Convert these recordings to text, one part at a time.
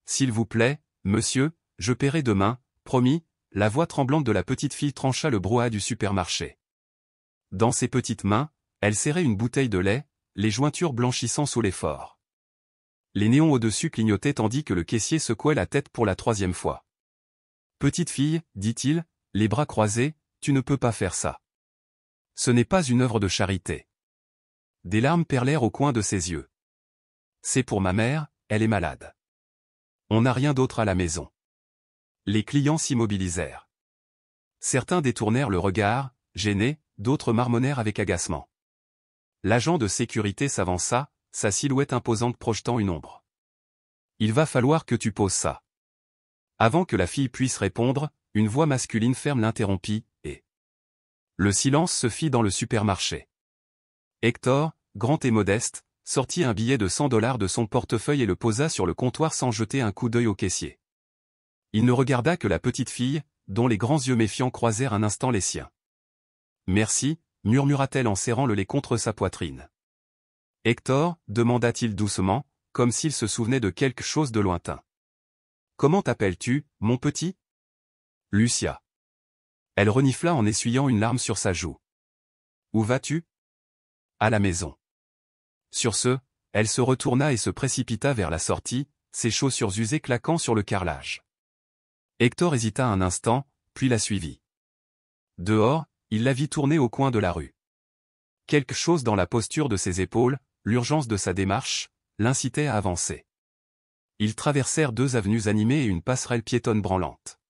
S'il vous plaît, monsieur, je paierai demain, promis, la voix tremblante de la petite fille trancha le brouhaha du supermarché. Dans ses petites mains, elle serrait une bouteille de lait, les jointures blanchissant sous l'effort. Les néons au-dessus clignotaient tandis que le caissier secouait la tête pour la 3e fois. « Petite fille, dit-il, les bras croisés, tu ne peux pas faire ça. Ce n'est pas une œuvre de charité. » Des larmes perlèrent au coin de ses yeux. « C'est pour ma mère, elle est malade. On n'a rien d'autre à la maison. » Les clients s'immobilisèrent. Certains détournèrent le regard, gênés, d'autres marmonnèrent avec agacement. L'agent de sécurité s'avança, sa silhouette imposante projetant une ombre. « Il va falloir que tu poses ça. » Avant que la fille puisse répondre, une voix masculine ferme l'interrompit, et le silence se fit dans le supermarché. Hector, grand et modeste, sortit un billet de $100 de son portefeuille et le posa sur le comptoir sans jeter un coup d'œil au caissier. Il ne regarda que la petite fille, dont les grands yeux méfiants croisèrent un instant les siens. « Merci, » murmura-t-elle en serrant le lait contre sa poitrine. « Hector » demanda-t-il doucement, comme s'il se souvenait de quelque chose de lointain. « Comment t'appelles-tu, mon petit ?»« Lucia. » Elle renifla en essuyant une larme sur sa joue. « Où vas-tu ?»« À la maison. » Sur ce, elle se retourna et se précipita vers la sortie, ses chaussures usées claquant sur le carrelage. Hector hésita un instant, puis la suivit. Dehors, il la vit tourner au coin de la rue. Quelque chose dans la posture de ses épaules, l'urgence de sa démarche, l'incitait à avancer. Ils traversèrent 2 avenues animées et une passerelle piétonne branlante.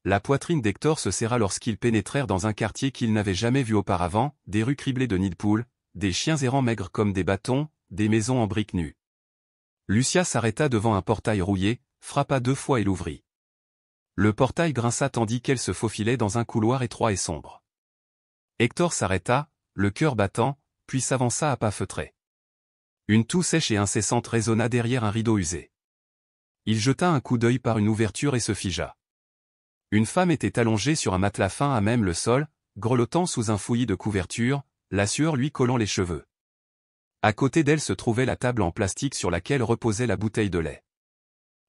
La poitrine d'Hector se serra lorsqu'ils pénétrèrent dans un quartier qu'il n'avait jamais vu auparavant, des rues criblées de nids de poules, des chiens errants maigres comme des bâtons, des maisons en briques nues. Lucia s'arrêta devant un portail rouillé, frappa 2 fois et l'ouvrit. Le portail grinça tandis qu'elle se faufilait dans un couloir étroit et sombre. Hector s'arrêta, le cœur battant, puis s'avança à pas feutrés. Une toux sèche et incessante résonna derrière un rideau usé. Il jeta un coup d'œil par une ouverture et se figea. Une femme était allongée sur un matelas fin à même le sol, grelottant sous un fouillis de couvertures, la sueur lui collant les cheveux. À côté d'elle se trouvait la table en plastique sur laquelle reposait la bouteille de lait.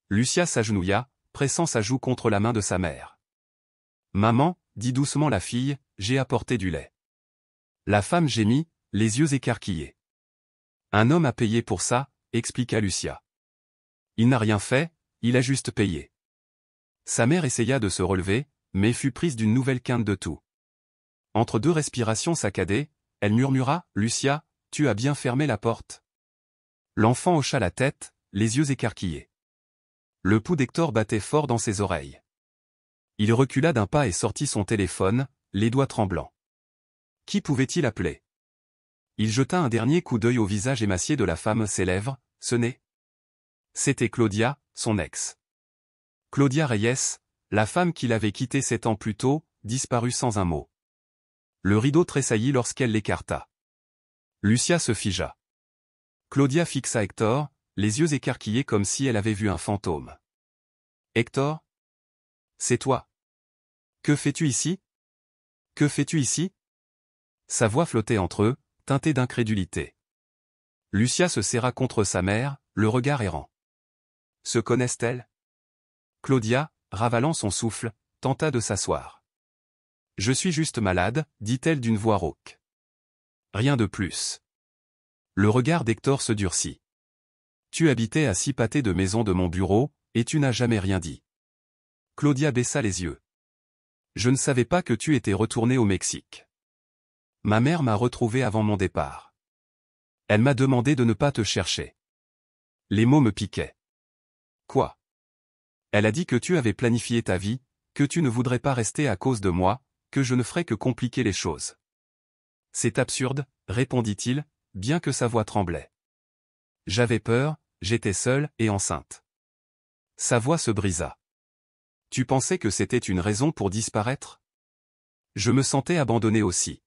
Lucia s'agenouilla, pressant sa joue contre la main de sa mère. « Maman, » dit doucement la fille, « j'ai apporté du lait. » La femme gémit, les yeux écarquillés. « Un homme a payé pour ça, » expliqua Lucia. « Il n'a rien fait, il a juste payé. » Sa mère essaya de se relever, mais fut prise d'une nouvelle quinte de toux. Entre 2 respirations saccadées, elle murmura, « Lucia, tu as bien fermé la porte. » L'enfant hocha la tête, les yeux écarquillés. Le pouls d'Hector battait fort dans ses oreilles. Il recula d'un pas et sortit son téléphone, les doigts tremblants. Qui pouvait-il appeler? Il jeta un dernier coup d'œil au visage émacié de la femme, ses lèvres, ce nez. C'était Claudia, son ex. Claudia Reyes, la femme qu'il avait quittée 7 ans plus tôt, disparut sans un mot. Le rideau tressaillit lorsqu'elle l'écarta. Lucia se figea. Claudia fixa Hector, les yeux écarquillés comme si elle avait vu un fantôme. « Hector? C'est toi. Que fais-tu ici? Que fais-tu ici ?» Sa voix flottait entre eux, teintée d'incrédulité. Lucia se serra contre sa mère, le regard errant. Se connaissent-elles? Claudia, ravalant son souffle, tenta de s'asseoir. « Je suis juste malade, » dit-elle d'une voix rauque. Rien de plus. Le regard d'Hector se durcit. Tu habitais à 6 pâtés de maison de mon bureau, et tu n'as jamais rien dit. Claudia baissa les yeux. Je ne savais pas que tu étais retourné au Mexique. Ma mère m'a retrouvé avant mon départ. Elle m'a demandé de ne pas te chercher. Les mots me piquaient. Quoi? Elle a dit que tu avais planifié ta vie, que tu ne voudrais pas rester à cause de moi, que je ne ferais que compliquer les choses. C'est absurde, répondit-il, bien que sa voix tremblait. J'avais peur, j'étais seule et enceinte. Sa voix se brisa. Tu pensais que c'était une raison pour disparaître? Je me sentais abandonné aussi.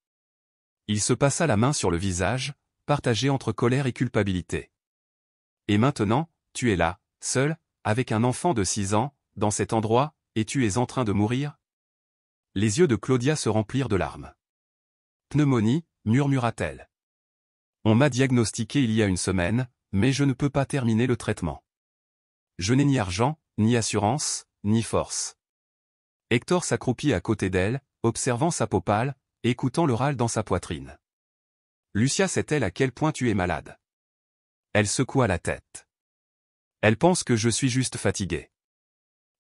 Il se passa la main sur le visage, partagé entre colère et culpabilité. Et maintenant, tu es là, seul, avec un enfant de 6 ans, dans cet endroit, et tu es en train de mourir? Les yeux de Claudia se remplirent de larmes. Pneumonie, murmura-t-elle. On m'a diagnostiqué il y a 1 semaine, mais je ne peux pas terminer le traitement. Je n'ai ni argent, ni assurance, ni force. Hector s'accroupit à côté d'elle, observant sa peau pâle, écoutant le râle dans sa poitrine. Lucia sait-elle à quel point tu es malade? Elle secoua la tête. Elle pense que je suis juste fatiguée.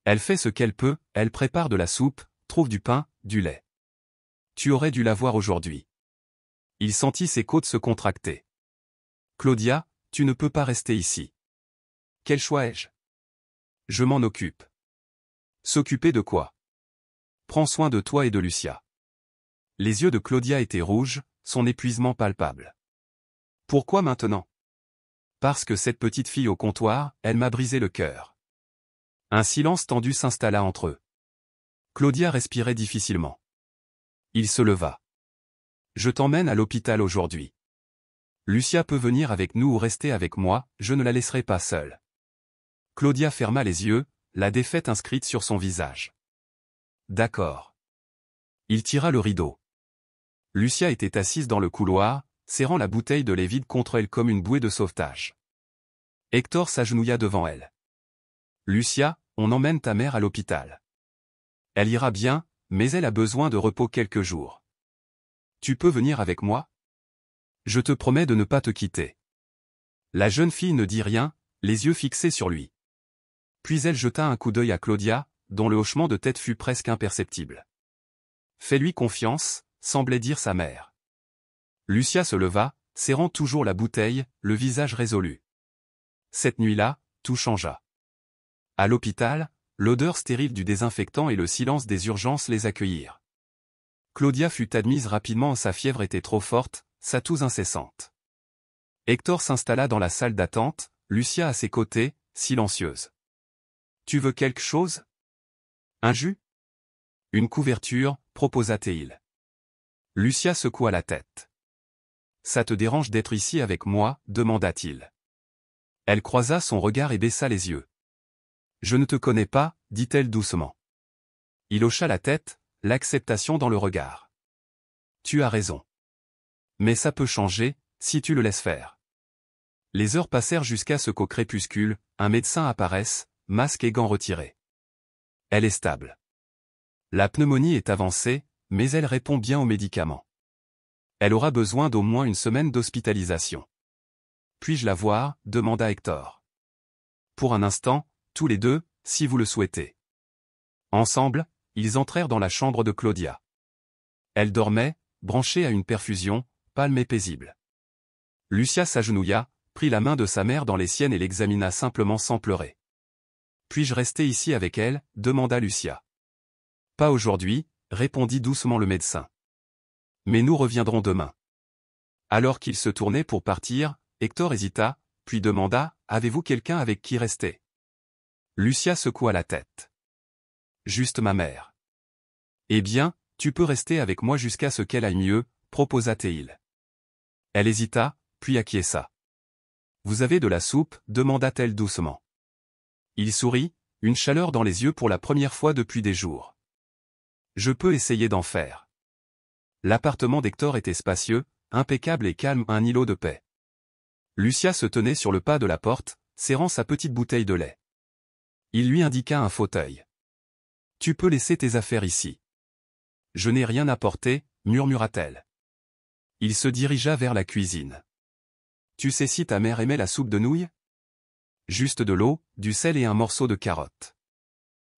Elle fait ce qu'elle peut, elle prépare de la soupe, trouve du pain, du lait. Tu aurais dû la voir aujourd'hui. Il sentit ses côtes se contracter. Claudia, tu ne peux pas rester ici. Quel choix ai-je? Je m'en occupe. S'occuper de quoi? Prends soin de toi et de Lucia. Les yeux de Claudia étaient rouges, son épuisement palpable. Pourquoi maintenant? Parce que cette petite fille au comptoir, elle m'a brisé le cœur. Un silence tendu s'installa entre eux. Claudia respirait difficilement. Il se leva. Je t'emmène à l'hôpital aujourd'hui. Lucia peut venir avec nous ou rester avec moi, je ne la laisserai pas seule. Claudia ferma les yeux, la défaite inscrite sur son visage. D'accord. Il tira le rideau. Lucia était assise dans le couloir, serrant la bouteille de lait vide contre elle comme une bouée de sauvetage. Hector s'agenouilla devant elle. Lucia, on emmène ta mère à l'hôpital. Elle ira bien, mais elle a besoin de repos quelques jours. Tu peux venir avec moi? Je te promets de ne pas te quitter. La jeune fille ne dit rien, les yeux fixés sur lui. Puis elle jeta un coup d'œil à Claudia, dont le hochement de tête fut presque imperceptible. Fais-lui confiance, semblait dire sa mère. Lucia se leva, serrant toujours la bouteille, le visage résolu. Cette nuit-là, tout changea. À l'hôpital, l'odeur stérile du désinfectant et le silence des urgences les accueillirent. Claudia fut admise rapidement, sa fièvre était trop forte, sa toux incessante. Hector s'installa dans la salle d'attente, Lucia à ses côtés, silencieuse. Tu veux quelque chose? Un jus? Une couverture, proposa Théil. Lucia secoua la tête. Ça te dérange d'être ici avec moi? Demanda-t-il. Elle croisa son regard et baissa les yeux. Je ne te connais pas, dit-elle doucement. Il hocha la tête, l'acceptation dans le regard. Tu as raison. Mais ça peut changer, si tu le laisses faire. Les heures passèrent jusqu'à ce qu'au crépuscule, un médecin apparaisse, masque et gants retirés. Elle est stable. La pneumonie est avancée, mais elle répond bien aux médicaments. Elle aura besoin d'au moins une semaine d'hospitalisation. Puis-je la voir? Demanda Hector. Pour un instant, tous les deux, si vous le souhaitez. Ensemble, ils entrèrent dans la chambre de Claudia. Elle dormait, branchée à une perfusion, pâle mais paisible. Lucia s'agenouilla, prit la main de sa mère dans les siennes et l'examina simplement sans pleurer. Puis-je rester ici avec elle? Demanda Lucia. Pas aujourd'hui, répondit doucement le médecin. Mais nous reviendrons demain. Alors qu'il se tournait pour partir, Hector hésita, puis demanda, avez-vous quelqu'un avec qui rester? Lucia secoua la tête. Juste ma mère. Eh bien, tu peux rester avec moi jusqu'à ce qu'elle aille mieux, proposa Théil. Elle hésita, puis acquiesça. Vous avez de la soupe? Demanda-t-elle doucement. Il sourit, une chaleur dans les yeux pour la première fois depuis des jours. Je peux essayer d'en faire. L'appartement d'Hector était spacieux, impeccable et calme, un îlot de paix. Lucia se tenait sur le pas de la porte, serrant sa petite bouteille de lait. Il lui indiqua un fauteuil. Tu peux laisser tes affaires ici. Je n'ai rien à porter, murmura-t-elle. Il se dirigea vers la cuisine. Tu sais si ta mère aimait la soupe de nouilles? Juste de l'eau, du sel et un morceau de carotte.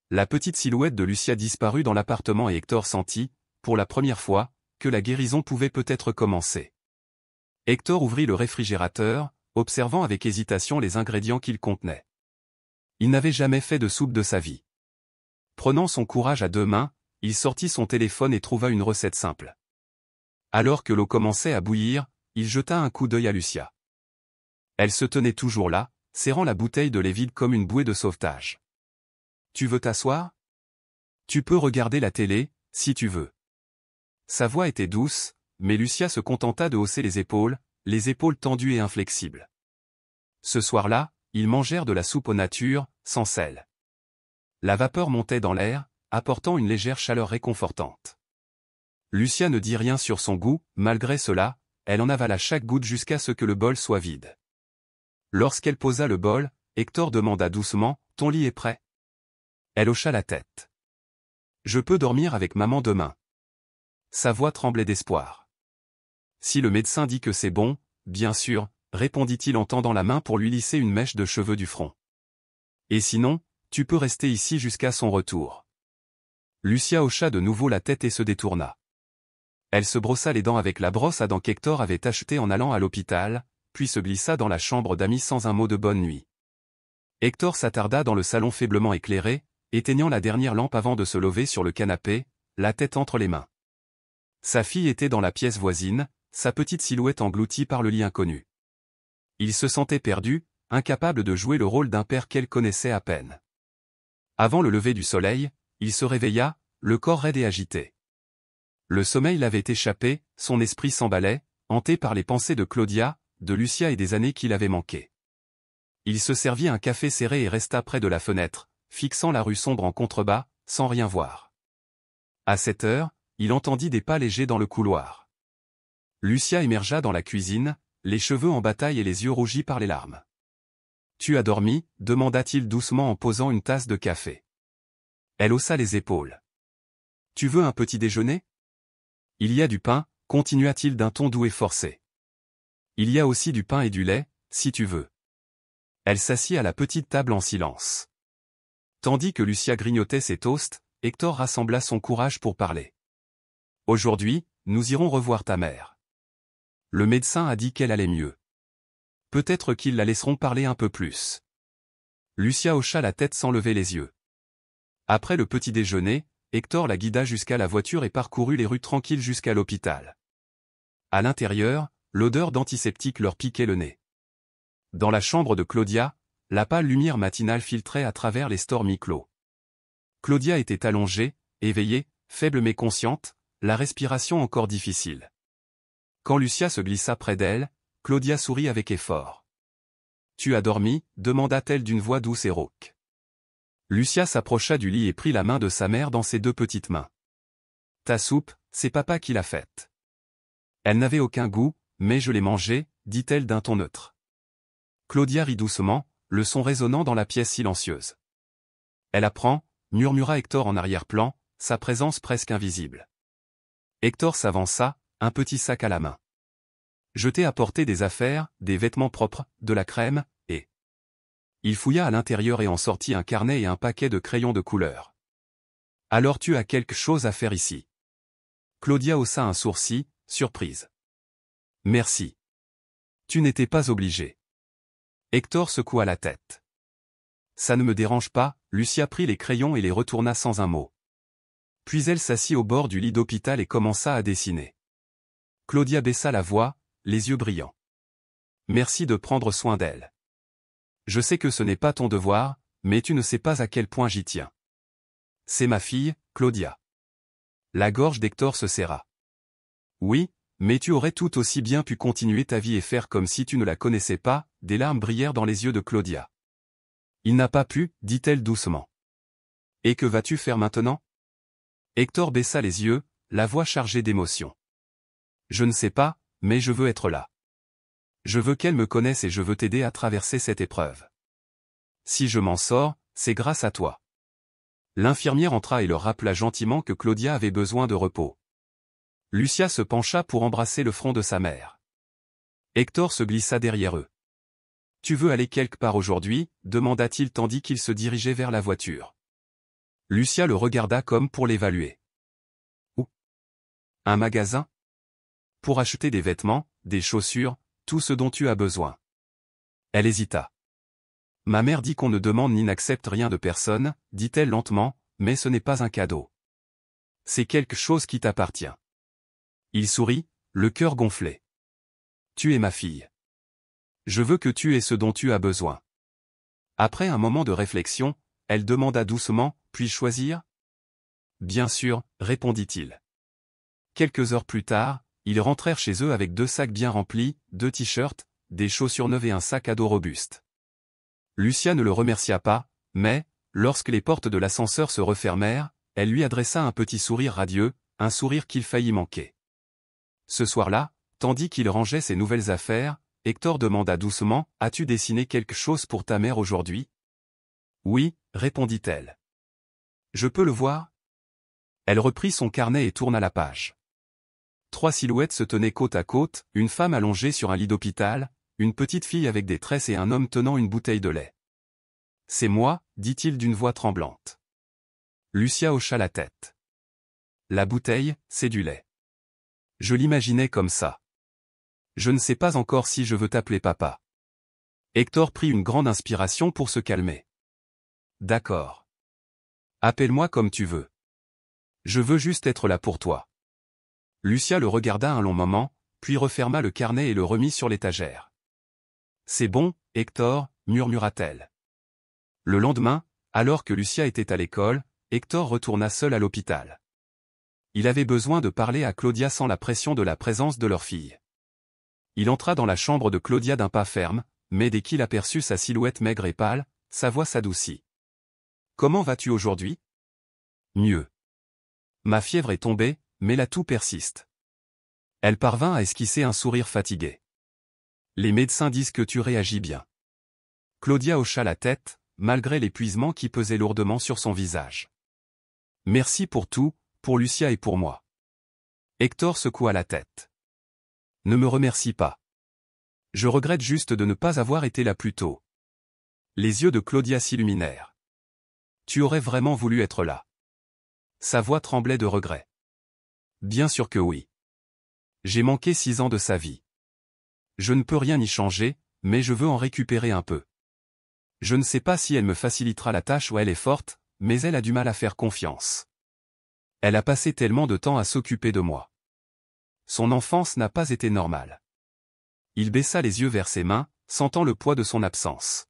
La petite silhouette de Lucia disparut dans l'appartement et Hector sentit, pour la première fois, que la guérison pouvait peut-être commencer. Hector ouvrit le réfrigérateur, observant avec hésitation les ingrédients qu'il contenait. Il n'avait jamais fait de soupe de sa vie. Prenant son courage à deux mains, il sortit son téléphone et trouva une recette simple. Alors que l'eau commençait à bouillir, il jeta un coup d'œil à Lucia. Elle se tenait toujours là, serrant la bouteille de lait vide comme une bouée de sauvetage. Tu veux t'asseoir? Tu peux regarder la télé, si tu veux. Sa voix était douce, mais Lucia se contenta de hausser les épaules tendues et inflexibles. Ce soir-là, ils mangèrent de la soupe aux natures, sans sel. La vapeur montait dans l'air, apportant une légère chaleur réconfortante. Lucia ne dit rien sur son goût, malgré cela, elle en avala chaque goutte jusqu'à ce que le bol soit vide. Lorsqu'elle posa le bol, Hector demanda doucement, Ton lit est prêt? Elle hocha la tête. Je peux dormir avec maman demain. Sa voix tremblait d'espoir. Si le médecin dit que c'est bon, bien sûr, répondit-il en tendant la main pour lui lisser une mèche de cheveux du front. Et sinon, tu peux rester ici jusqu'à son retour. Lucia hocha de nouveau la tête et se détourna. Elle se brossa les dents avec la brosse à dents qu'Hector avait achetée en allant à l'hôpital, puis se glissa dans la chambre d'amis sans un mot de bonne nuit. Hector s'attarda dans le salon faiblement éclairé, éteignant la dernière lampe avant de se lever sur le canapé, la tête entre les mains. Sa fille était dans la pièce voisine, sa petite silhouette engloutie par le lit inconnu. Il se sentait perdu, incapable de jouer le rôle d'un père qu'elle connaissait à peine. Avant le lever du soleil, il se réveilla, le corps raide et agité. Le sommeil l'avait échappé, son esprit s'emballait, hanté par les pensées de Claudia, de Lucia et des années qu'il avait manquées. Il se servit un café serré et resta près de la fenêtre, fixant la rue sombre en contrebas, sans rien voir. À cette heure, il entendit des pas légers dans le couloir. Lucia émergea dans la cuisine, les cheveux en bataille et les yeux rougis par les larmes. « Tu as dormi » demanda-t-il doucement en posant une tasse de café. Elle haussa les épaules. « Tu veux un petit déjeuner ? Il y a du pain, continua-t-il d'un ton doux et forcé. Il y a aussi du pain et du lait, si tu veux. Elle s'assit à la petite table en silence. Tandis que Lucia grignotait ses toasts, Hector rassembla son courage pour parler. Aujourd'hui, nous irons revoir ta mère. Le médecin a dit qu'elle allait mieux. Peut-être qu'ils la laisseront parler un peu plus. Lucia hocha la tête sans lever les yeux. Après le petit déjeuner, Hector la guida jusqu'à la voiture et parcourut les rues tranquilles jusqu'à l'hôpital. À l'intérieur, l'odeur d'antiseptique leur piquait le nez. Dans la chambre de Claudia, la pâle lumière matinale filtrait à travers les stores mi-clos. Claudia était allongée, éveillée, faible mais consciente, la respiration encore difficile. Quand Lucia se glissa près d'elle, Claudia sourit avec effort. « Tu as dormi » demanda-t-elle d'une voix douce et rauque. Lucia s'approcha du lit et prit la main de sa mère dans ses deux petites mains. « Ta soupe, c'est papa qui l'a faite. » Elle n'avait aucun goût, mais je l'ai mangée, dit-elle d'un ton neutre. Claudia rit doucement, le son résonnant dans la pièce silencieuse. Elle apprend, murmura Hector en arrière-plan, sa présence presque invisible. Hector s'avança, un petit sac à la main. Je t'ai apporté des affaires, des vêtements propres, de la crème, et... Il fouilla à l'intérieur et en sortit un carnet et un paquet de crayons de couleur. Alors tu as quelque chose à faire ici. Claudia haussa un sourcil, surprise. Merci. Tu n'étais pas obligé. Hector secoua la tête. Ça ne me dérange pas, Lucia prit les crayons et les retourna sans un mot. Puis elle s'assit au bord du lit d'hôpital et commença à dessiner. Claudia baissa la voix, les yeux brillants. Merci de prendre soin d'elle. Je sais que ce n'est pas ton devoir, mais tu ne sais pas à quel point j'y tiens. C'est ma fille, Claudia. La gorge d'Hector se serra. Oui, mais tu aurais tout aussi bien pu continuer ta vie et faire comme si tu ne la connaissais pas, des larmes brillèrent dans les yeux de Claudia. Il n'a pas pu, dit-elle doucement. Et que vas-tu faire maintenant? Hector baissa les yeux, la voix chargée d'émotion. Je ne sais pas, mais je veux être là. Je veux qu'elle me connaisse et je veux t'aider à traverser cette épreuve. Si je m'en sors, c'est grâce à toi. L'infirmière entra et leur rappela gentiment que Claudia avait besoin de repos. Lucia se pencha pour embrasser le front de sa mère. Hector se glissa derrière eux. « Tu veux aller quelque part aujourd'hui » demanda-t-il tandis qu'il se dirigeait vers la voiture. Lucia le regarda comme pour l'évaluer. « Où ? Un magasin ? Pour acheter des vêtements, des chaussures, tout ce dont tu as besoin. » Elle hésita. « Ma mère dit qu'on ne demande ni n'accepte rien de personne, dit-elle lentement, mais ce n'est pas un cadeau. C'est quelque chose qui t'appartient. » Il sourit, le cœur gonflé. « Tu es ma fille. Je veux que tu aies ce dont tu as besoin. » Après un moment de réflexion, elle demanda doucement, « Puis-je choisir ?»« Bien sûr, » répondit-il. Quelques heures plus tard, ils rentrèrent chez eux avec 2 sacs bien remplis, 2 t-shirts, des chaussures neuves et un sac à dos robuste. Lucia ne le remercia pas, mais, lorsque les portes de l'ascenseur se refermèrent, elle lui adressa un petit sourire radieux, un sourire qu'il faillit manquer. Ce soir-là, tandis qu'il rangeait ses nouvelles affaires, Hector demanda doucement, « As-tu dessiné quelque chose pour ta mère aujourd'hui » Oui, répondit-elle. Je peux le voir? Elle reprit son carnet et tourna la page. 3 silhouettes se tenaient côte à côte, une femme allongée sur un lit d'hôpital, une petite fille avec des tresses et un homme tenant une bouteille de lait. C'est moi, dit-il d'une voix tremblante. Lucia hocha la tête. La bouteille, c'est du lait. Je l'imaginais comme ça. Je ne sais pas encore si je veux t'appeler papa. Hector prit une grande inspiration pour se calmer. D'accord. Appelle-moi comme tu veux. Je veux juste être là pour toi. Lucia le regarda un long moment, puis referma le carnet et le remit sur l'étagère. C'est bon, Hector, murmura-t-elle. Le lendemain, alors que Lucia était à l'école, Hector retourna seul à l'hôpital. Il avait besoin de parler à Claudia sans la pression de la présence de leur fille. Il entra dans la chambre de Claudia d'un pas ferme, mais dès qu'il aperçut sa silhouette maigre et pâle, sa voix s'adoucit. « Comment vas-tu aujourd'hui ? » « Mieux. Ma fièvre est tombée, mais la toux persiste. » Elle parvint à esquisser un sourire fatigué. « Les médecins disent que tu réagis bien. » Claudia hocha la tête, malgré l'épuisement qui pesait lourdement sur son visage. « Merci pour tout, pour Lucia et pour moi. » Hector secoua la tête. « Ne me remercie pas. Je regrette juste de ne pas avoir été là plus tôt. » Les yeux de Claudia s'illuminèrent. « Tu aurais vraiment voulu être là. » Sa voix tremblait de regret. « Bien sûr que oui. J'ai manqué 6 ans de sa vie. Je ne peux rien y changer, mais je veux en récupérer un peu. Je ne sais pas si elle me facilitera la tâche ou elle est forte, mais elle a du mal à faire confiance. Elle a passé tellement de temps à s'occuper de moi. Son enfance n'a pas été normale. » Il baissa les yeux vers ses mains, sentant le poids de son absence.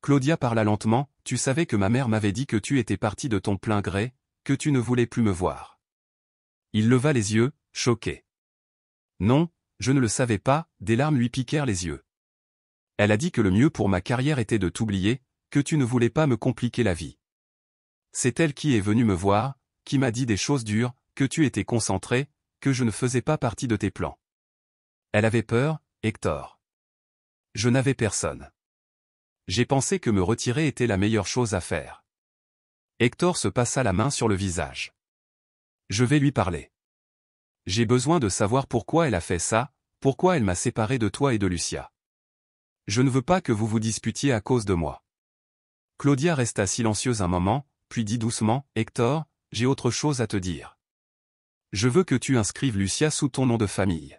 Claudia parla lentement, « Tu savais que ma mère m'avait dit que tu étais parti de ton plein gré, que tu ne voulais plus me voir. » Il leva les yeux, choqué. « Non, je ne le savais pas », des larmes lui piquèrent les yeux. « Elle a dit que le mieux pour ma carrière était de t'oublier, que tu ne voulais pas me compliquer la vie. C'est elle qui est venue me voir, qui m'a dit des choses dures, que tu étais concentré, que je ne faisais pas partie de tes plans. Elle avait peur, Hector. Je n'avais personne. J'ai pensé que me retirer était la meilleure chose à faire. » Hector se passa la main sur le visage. « Je vais lui parler. J'ai besoin de savoir pourquoi elle a fait ça, pourquoi elle m'a séparé de toi et de Lucia. Je ne veux pas que vous vous disputiez à cause de moi. » Claudia resta silencieuse un moment, puis dit doucement, « Hector, j'ai autre chose à te dire. Je veux que tu inscrives Lucia sous ton nom de famille. »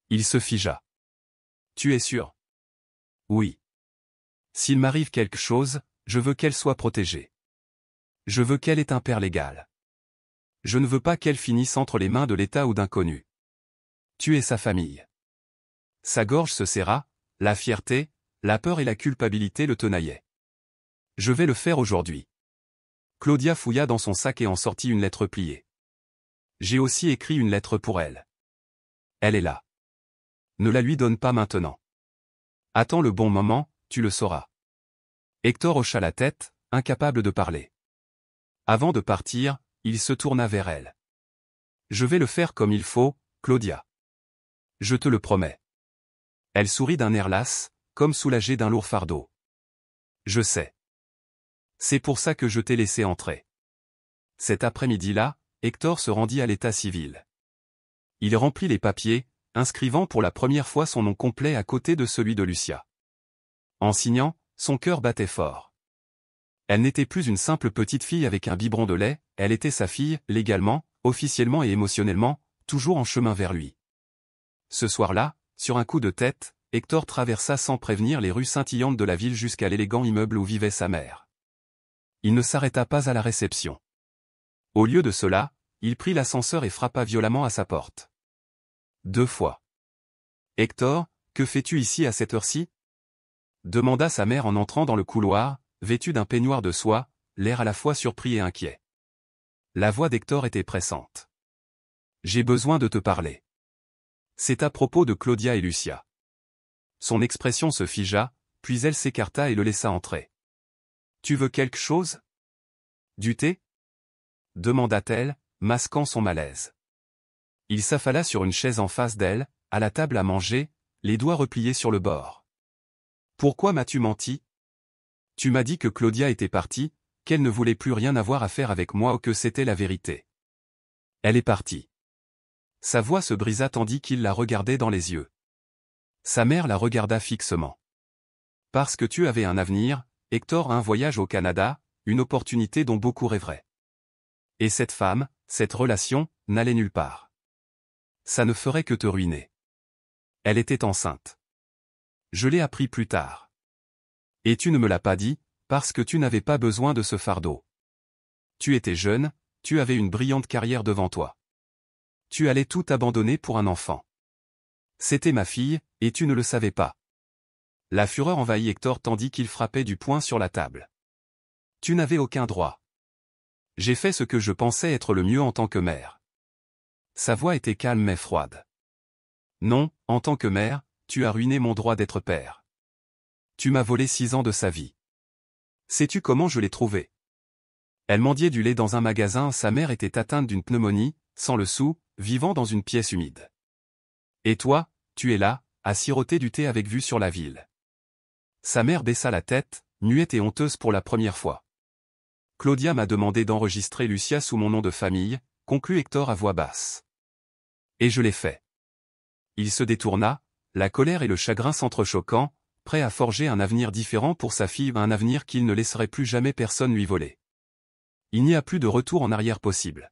Il se figea. « Tu es sûr ? » ?»« Oui. S'il m'arrive quelque chose, je veux qu'elle soit protégée. Je veux qu'elle ait un père légal. Je ne veux pas qu'elle finisse entre les mains de l'État ou d'inconnus. Tu es sa famille. » Sa gorge se serra, la fierté, la peur et la culpabilité le tenaillaient. « Je vais le faire aujourd'hui. » Claudia fouilla dans son sac et en sortit une lettre pliée. « J'ai aussi écrit une lettre pour elle. Elle est là. Ne la lui donne pas maintenant. Attends le bon moment, tu le sauras. » Hector hocha la tête, incapable de parler. Avant de partir, il se tourna vers elle. « Je vais le faire comme il faut, Claudia. Je te le promets. » Elle sourit d'un air las, comme soulagée d'un lourd fardeau. « Je sais. C'est pour ça que je t'ai laissé entrer. » Cet après-midi-là, Hector se rendit à l'état civil. Il remplit les papiers, inscrivant pour la première fois son nom complet à côté de celui de Lucia. En signant, son cœur battait fort. Elle n'était plus une simple petite fille avec un biberon de lait, elle était sa fille, légalement, officiellement et émotionnellement, toujours en chemin vers lui. Ce soir-là, sur un coup de tête, Hector traversa sans prévenir les rues scintillantes de la ville jusqu'à l'élégant immeuble où vivait sa mère. Il ne s'arrêta pas à la réception. Au lieu de cela, il prit l'ascenseur et frappa violemment à sa porte. 2 fois. « Hector, que fais-tu ici à cette heure-ci » demanda sa mère en entrant dans le couloir, vêtue d'un peignoir de soie, l'air à la fois surpris et inquiet. La voix d'Hector était pressante. « J'ai besoin de te parler. C'est à propos de Claudia et Lucia. » Son expression se figea, puis elle s'écarta et le laissa entrer. « Tu veux quelque chose ? Du thé » demanda-t-elle, masquant son malaise. Il s'affala sur une chaise en face d'elle, à la table à manger, les doigts repliés sur le bord. « Pourquoi m'as-tu menti ? Tu m'as dit que Claudia était partie, qu'elle ne voulait plus rien avoir à faire avec moi ou que c'était la vérité. Elle est partie. Sa voix se brisa tandis qu'il la regardait dans les yeux. Sa mère la regarda fixement. Parce que tu avais un avenir, Hector, un voyage au Canada, une opportunité dont beaucoup rêveraient. Et cette femme, cette relation, n'allait nulle part. Ça ne ferait que te ruiner. Elle était enceinte. Je l'ai appris plus tard. Et tu ne me l'as pas dit, parce que tu n'avais pas besoin de ce fardeau. Tu étais jeune, tu avais une brillante carrière devant toi. Tu allais tout abandonner pour un enfant. C'était ma fille, et tu ne le savais pas. La fureur envahit Hector tandis qu'il frappait du poing sur la table. Tu n'avais aucun droit. J'ai fait ce que je pensais être le mieux en tant que mère. Sa voix était calme mais froide. Non, en tant que mère, tu as ruiné mon droit d'être père. Tu m'as volé 6 ans de sa vie. Sais-tu comment je l'ai trouvé? Elle mendiait du lait dans un magasin, sa mère était atteinte d'une pneumonie, sans le sou, vivant dans une pièce humide. Et toi, tu es là, à siroter du thé avec vue sur la ville. Sa mère baissa la tête, muette et honteuse pour la première fois. Claudia m'a demandé d'enregistrer Lucia sous mon nom de famille, conclut Hector à voix basse. Et je l'ai fait. Il se détourna, la colère et le chagrin s'entrechoquant, prêt à forger un avenir différent pour sa fille, un avenir qu'il ne laisserait plus jamais personne lui voler. Il n'y a plus de retour en arrière possible.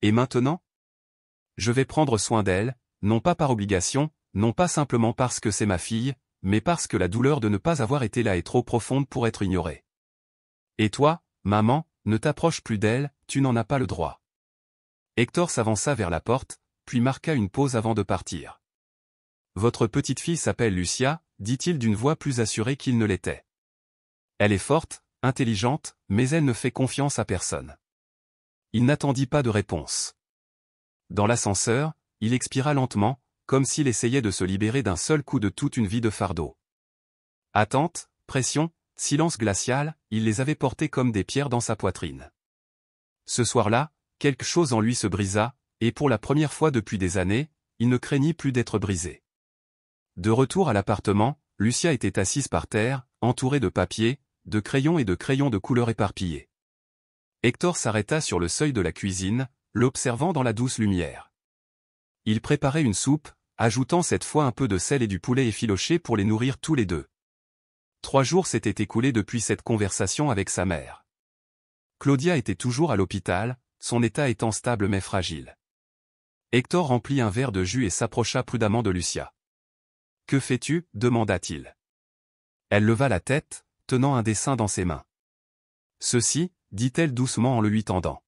Et maintenant? Je vais prendre soin d'elle, non pas par obligation, non pas simplement parce que c'est ma fille, mais parce que la douleur de ne pas avoir été là est trop profonde pour être ignorée. Et toi, maman, ne t'approche plus d'elle, tu n'en as pas le droit. Hector s'avança vers la porte, puis marqua une pause avant de partir. Votre petite fille s'appelle Lucia, dit-il d'une voix plus assurée qu'il ne l'était. Elle est forte, intelligente, mais elle ne fait confiance à personne. Il n'attendit pas de réponse. Dans l'ascenseur, il expira lentement, comme s'il essayait de se libérer d'un seul coup de toute une vie de fardeau. Attente, pression, silence glacial, il les avait portés comme des pierres dans sa poitrine. Ce soir-là, quelque chose en lui se brisa, et pour la première fois depuis des années, il ne craignit plus d'être brisé. De retour à l'appartement, Lucia était assise par terre, entourée de papiers, de crayons et de crayons de couleurs éparpillés. Hector s'arrêta sur le seuil de la cuisine, l'observant dans la douce lumière. Il préparait une soupe, ajoutant cette fois un peu de sel et du poulet effiloché pour les nourrir tous les deux. 3 jours s'étaient écoulés depuis cette conversation avec sa mère. Claudia était toujours à l'hôpital, son état étant stable mais fragile. Hector remplit un verre de jus et s'approcha prudemment de Lucia. « Que fais-tu » demanda-t-il. Elle leva la tête, tenant un dessin dans ses mains. « Ceci » dit-elle doucement en le lui tendant.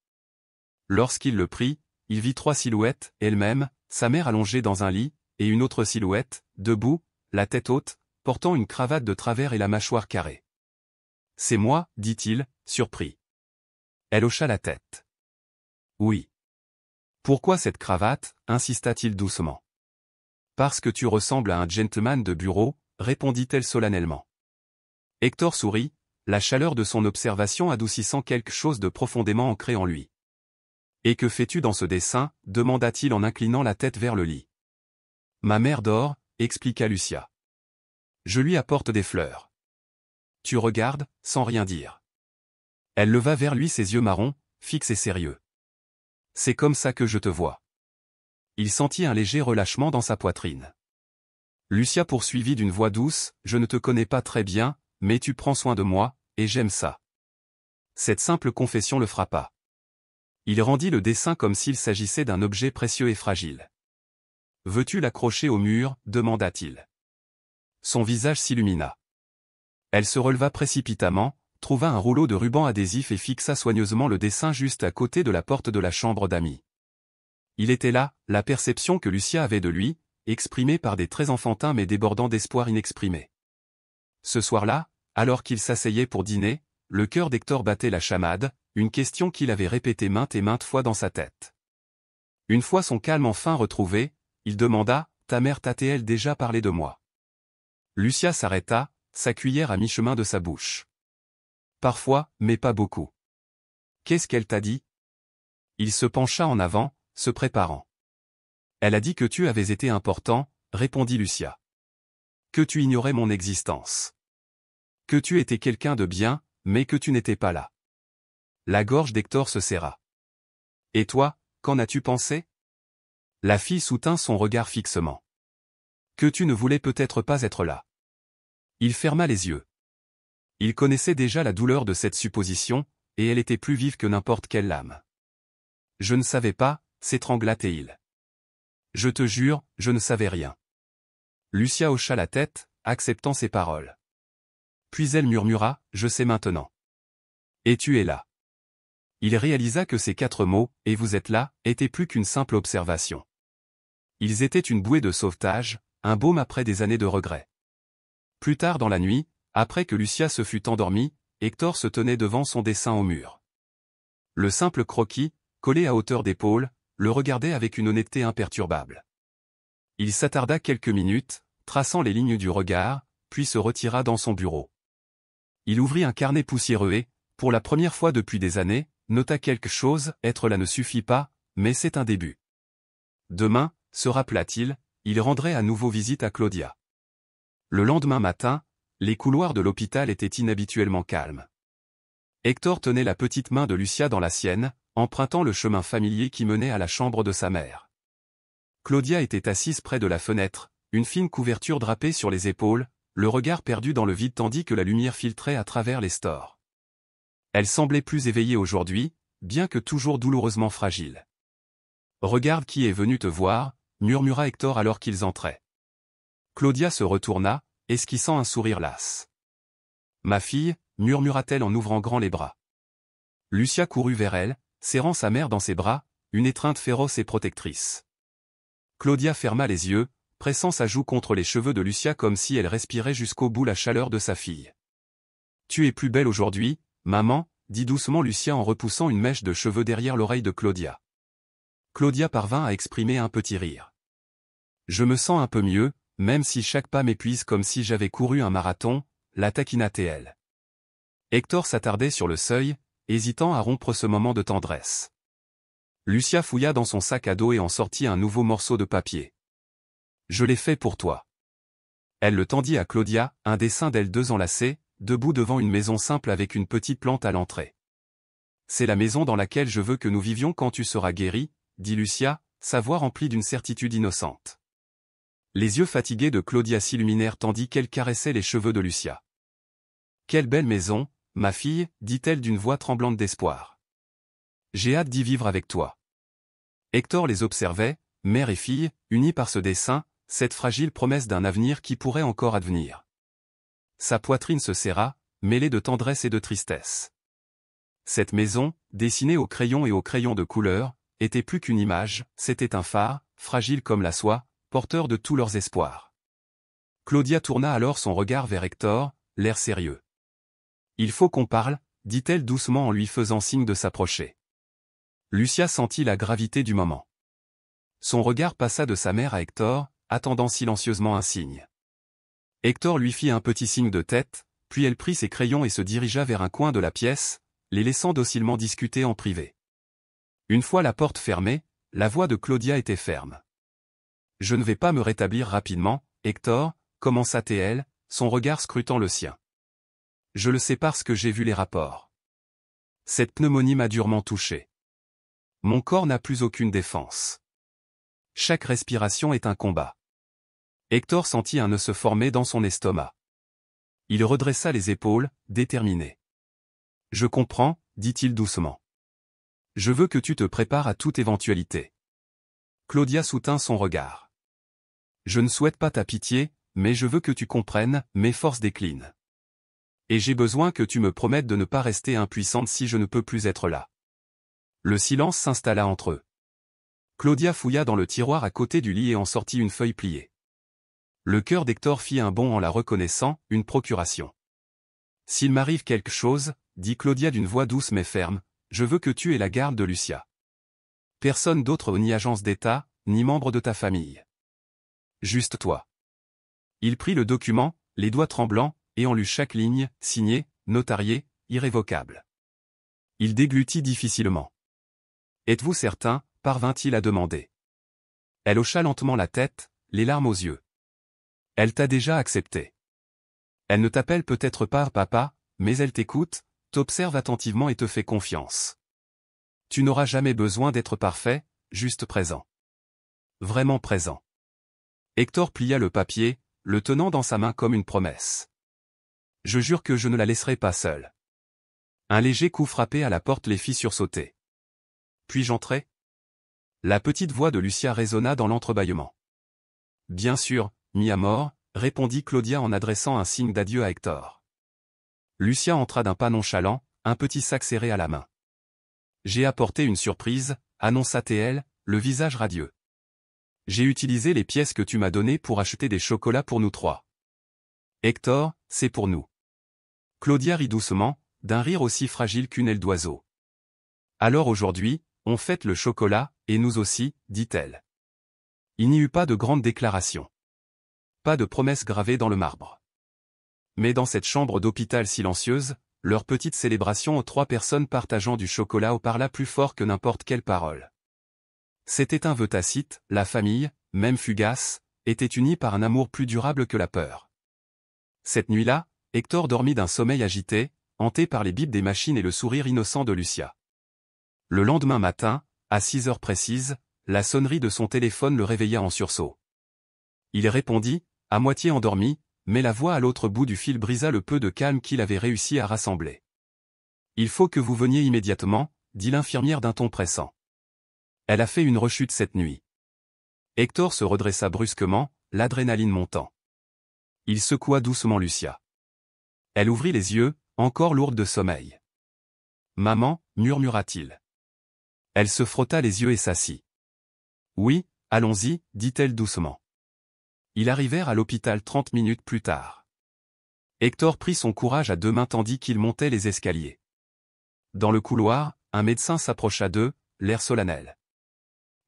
Lorsqu'il le prit, il vit 3 silhouettes, elle-même, sa mère allongée dans un lit, et une autre silhouette, debout, la tête haute, portant une cravate de travers et la mâchoire carrée. « C'est moi » dit-il, surpris. Elle hocha la tête. « Oui. »« Pourquoi cette cravate » insista-t-il doucement. « Parce que tu ressembles à un gentleman de bureau » répondit-elle solennellement. Hector sourit, la chaleur de son observation adoucissant quelque chose de profondément ancré en lui. « Et que fais-tu dans ce dessin » demanda-t-il en inclinant la tête vers le lit. « Ma mère dort » expliqua Lucia. « Je lui apporte des fleurs. » « Tu regardes, sans rien dire. » Elle leva vers lui ses yeux marrons, fixes et sérieux. « C'est comme ça que je te vois. » Il sentit un léger relâchement dans sa poitrine. Lucia poursuivit d'une voix douce, « Je ne te connais pas très bien, mais tu prends soin de moi, et j'aime ça. » Cette simple confession le frappa. Il rendit le dessin comme s'il s'agissait d'un objet précieux et fragile. « Veux-tu l'accrocher au mur » demanda-t-il. Son visage s'illumina. Elle se releva précipitamment, trouva un rouleau de ruban adhésif et fixa soigneusement le dessin juste à côté de la porte de la chambre d'amis. Il était là, la perception que Lucia avait de lui, exprimée par des traits enfantins mais débordant d'espoir inexprimé. Ce soir-là, alors qu'il s'asseyait pour dîner, le cœur d'Hector battait la chamade, une question qu'il avait répétée maintes et maintes fois dans sa tête. Une fois son calme enfin retrouvé, il demanda, « Ta mère t'a-t-elle déjà parlé de moi ?» Lucia s'arrêta, sa cuillère à mi-chemin de sa bouche. « Parfois, mais pas beaucoup. »« Qu'est-ce qu'elle t'a dit ?» Il se pencha en avant, se préparant. « Elle a dit que tu avais été important, » répondit Lucia. « Que tu ignorais mon existence. » Que tu étais quelqu'un de bien, mais que tu n'étais pas là. La gorge d'Hector se serra. Et toi, qu'en as-tu pensé? La fille soutint son regard fixement. Que tu ne voulais peut-être pas être là. Il ferma les yeux. Il connaissait déjà la douleur de cette supposition, et elle était plus vive que n'importe quelle lame. Je ne savais pas, s'étrangla-t-il. Je te jure, je ne savais rien. Lucia hocha la tête, acceptant ses paroles. Puis elle murmura, je sais maintenant. Et tu es là. Il réalisa que ces 4 mots, et vous êtes là, étaient plus qu'une simple observation. Ils étaient une bouée de sauvetage, un baume après des années de regrets. Plus tard dans la nuit, après que Lucia se fut endormie, Hector se tenait devant son dessin au mur. Le simple croquis, collé à hauteur d'épaule, le regardait avec une honnêteté imperturbable. Il s'attarda quelques minutes, traçant les lignes du regard, puis se retira dans son bureau. Il ouvrit un carnet poussiéreux et, pour la première fois depuis des années, nota quelque chose, être là ne suffit pas, mais c'est un début. Demain, se rappela-t-il, il rendrait à nouveau visite à Claudia. Le lendemain matin, les couloirs de l'hôpital étaient inhabituellement calmes. Hector tenait la petite main de Lucia dans la sienne, empruntant le chemin familier qui menait à la chambre de sa mère. Claudia était assise près de la fenêtre, une fine couverture drapée sur les épaules, le regard perdu dans le vide tandis que la lumière filtrait à travers les stores. Elle semblait plus éveillée aujourd'hui, bien que toujours douloureusement fragile. « Regarde qui est venu te voir », murmura Hector alors qu'ils entraient. Claudia se retourna, esquissant un sourire las. « Ma fille », murmura-t-elle en ouvrant grand les bras. Lucia courut vers elle, serrant sa mère dans ses bras, une étreinte féroce et protectrice. Claudia ferma les yeux, pressant sa joue contre les cheveux de Lucia comme si elle respirait jusqu'au bout la chaleur de sa fille. « Tu es plus belle aujourd'hui, maman », dit doucement Lucia en repoussant une mèche de cheveux derrière l'oreille de Claudia. Claudia parvint à exprimer un petit rire. « Je me sens un peu mieux, même si chaque pas m'épuise comme si j'avais couru un marathon », la taquina-t-elle. Hector s'attardait sur le seuil, hésitant à rompre ce moment de tendresse. Lucia fouilla dans son sac à dos et en sortit un nouveau morceau de papier. « Je l'ai fait pour toi. » Elle le tendit à Claudia, un dessin d'elles deux enlacées, debout devant une maison simple avec une petite plante à l'entrée. « C'est la maison dans laquelle je veux que nous vivions quand tu seras guéri, » dit Lucia, sa voix remplie d'une certitude innocente. Les yeux fatigués de Claudia s'illuminèrent tandis qu'elle caressait les cheveux de Lucia. « Quelle belle maison, ma fille, dit-elle d'une voix tremblante d'espoir. J'ai hâte d'y vivre avec toi. » Hector les observait, mère et fille, unis par ce dessin, cette fragile promesse d'un avenir qui pourrait encore advenir. Sa poitrine se serra, mêlée de tendresse et de tristesse. Cette maison, dessinée au crayon et au crayon de couleur, était plus qu'une image, c'était un phare, fragile comme la soie, porteur de tous leurs espoirs. Claudia tourna alors son regard vers Hector, l'air sérieux. « Il faut qu'on parle, » dit-elle doucement en lui faisant signe de s'approcher. Lucia sentit la gravité du moment. Son regard passa de sa mère à Hector, attendant silencieusement un signe. Hector lui fit un petit signe de tête, puis elle prit ses crayons et se dirigea vers un coin de la pièce, les laissant docilement discuter en privé. Une fois la porte fermée, la voix de Claudia était ferme. « Je ne vais pas me rétablir rapidement, Hector », commença-t-elle, son regard scrutant le sien. « Je le sais parce que j'ai vu les rapports. Cette pneumonie m'a durement touché. Mon corps n'a plus aucune défense. Chaque respiration est un combat. » Hector sentit un nœud se former dans son estomac. Il redressa les épaules, déterminé. « Je comprends, » dit-il doucement. « Je veux que tu te prépares à toute éventualité. » Claudia soutint son regard. « Je ne souhaite pas ta pitié, mais je veux que tu comprennes, mes forces déclinent. Et j'ai besoin que tu me promettes de ne pas rester impuissante si je ne peux plus être là. » Le silence s'installa entre eux. Claudia fouilla dans le tiroir à côté du lit et en sortit une feuille pliée. Le cœur d'Hector fit un bond en la reconnaissant, une procuration. « S'il m'arrive quelque chose, » dit Claudia d'une voix douce mais ferme, « je veux que tu aies la garde de Lucia. Personne d'autre ni agence d'État, ni membre de ta famille. Juste toi. » Il prit le document, les doigts tremblants, et en lut chaque ligne, signée, notariée, irrévocable. Il déglutit difficilement. « Êtes-vous certain ?» parvint-il à demander. Elle hocha lentement la tête, les larmes aux yeux. « Elle t'a déjà accepté. » Elle ne t'appelle peut-être pas papa, mais elle t'écoute, t'observe attentivement et te fait confiance. Tu n'auras jamais besoin d'être parfait, juste présent. Vraiment présent. Hector plia le papier, le tenant dans sa main comme une promesse. Je jure que je ne la laisserai pas seule. Un léger coup frappé à la porte les fit sursauter. Puis-je entrer? La petite voix de Lucia résonna dans l'entrebâillement. Bien sûr, mi à mort, répondit Claudia en adressant un signe d'adieu à Hector. Lucia entra d'un pas nonchalant, un petit sac serré à la main. J'ai apporté une surprise, annonça-t-elle, le visage radieux. J'ai utilisé les pièces que tu m'as données pour acheter des chocolats pour nous trois. Hector, c'est pour nous. Claudia rit doucement, d'un rire aussi fragile qu'une aile d'oiseau. Alors aujourd'hui, on fête le chocolat, et nous aussi, dit-elle. Il n'y eut pas de grande déclaration. Pas de promesse gravée dans le marbre. Mais dans cette chambre d'hôpital silencieuse, leur petite célébration aux trois personnes partageant du chocolat parla plus fort que n'importe quelle parole. C'était un vœu tacite, la famille, même fugace, était unie par un amour plus durable que la peur. Cette nuit-là, Hector dormit d'un sommeil agité, hanté par les bips des machines et le sourire innocent de Lucia. Le lendemain matin, à 6 heures précises, la sonnerie de son téléphone le réveilla en sursaut. Il répondit, à moitié endormi, mais la voix à l'autre bout du fil brisa le peu de calme qu'il avait réussi à rassembler. « Il faut que vous veniez immédiatement », dit l'infirmière d'un ton pressant. Elle a fait une rechute cette nuit. Hector se redressa brusquement, l'adrénaline montant. Il secoua doucement Lucia. Elle ouvrit les yeux, encore lourde de sommeil. « Maman » murmura-t-il. Elle se frotta les yeux et s'assit. « Oui, allons-y » dit-elle doucement. Ils arrivèrent à l'hôpital 30 minutes plus tard. Hector prit son courage à deux mains tandis qu'il montait les escaliers. Dans le couloir, un médecin s'approcha d'eux, l'air solennel.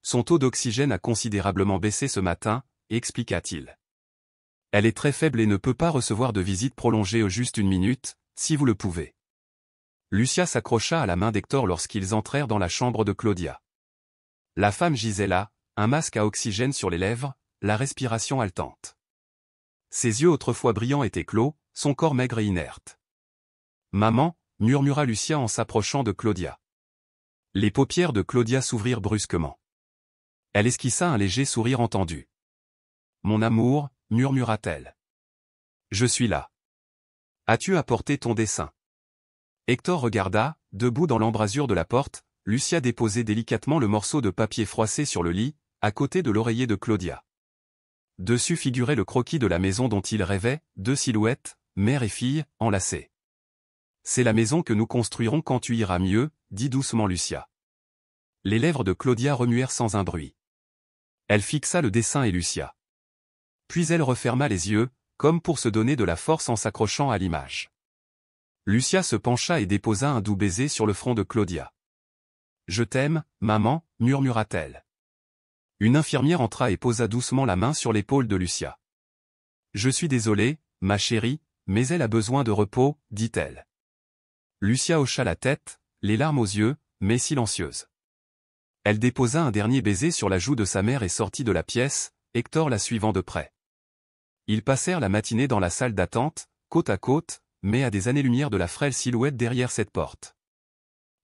Son taux d'oxygène a considérablement baissé ce matin, expliqua-t-il. Elle est très faible et ne peut pas recevoir de visite prolongée au juste une minute, si vous le pouvez. Lucia s'accrocha à la main d'Hector lorsqu'ils entrèrent dans la chambre de Claudia. La femme gisait là, un masque à oxygène sur les lèvres, la respiration haletante. Ses yeux autrefois brillants étaient clos, son corps maigre et inerte. « Maman » murmura Lucia en s'approchant de Claudia. Les paupières de Claudia s'ouvrirent brusquement. Elle esquissa un léger sourire entendu. « Mon amour » murmura-t-elle. « Je suis là. As-tu apporté ton dessin ?» Hector regarda, debout dans l'embrasure de la porte, Lucia déposait délicatement le morceau de papier froissé sur le lit, à côté de l'oreiller de Claudia. Dessus figurait le croquis de la maison dont il rêvait, deux silhouettes, mère et fille, enlacées. « C'est la maison que nous construirons quand tu iras mieux » dit doucement Lucia. Les lèvres de Claudia remuèrent sans un bruit. Elle fixa le dessin et Lucia. Puis elle referma les yeux, comme pour se donner de la force en s'accrochant à l'image. Lucia se pencha et déposa un doux baiser sur le front de Claudia. « Je t'aime, maman » murmura-t-elle. Une infirmière entra et posa doucement la main sur l'épaule de Lucia. « Je suis désolée, ma chérie, mais elle a besoin de repos, dit-elle. Lucia hocha la tête, les larmes aux yeux, mais silencieuse. Elle déposa un dernier baiser sur la joue de sa mère et sortit de la pièce, Hector la suivant de près. Ils passèrent la matinée dans la salle d'attente, côte à côte, mais à des années-lumière de la frêle silhouette derrière cette porte.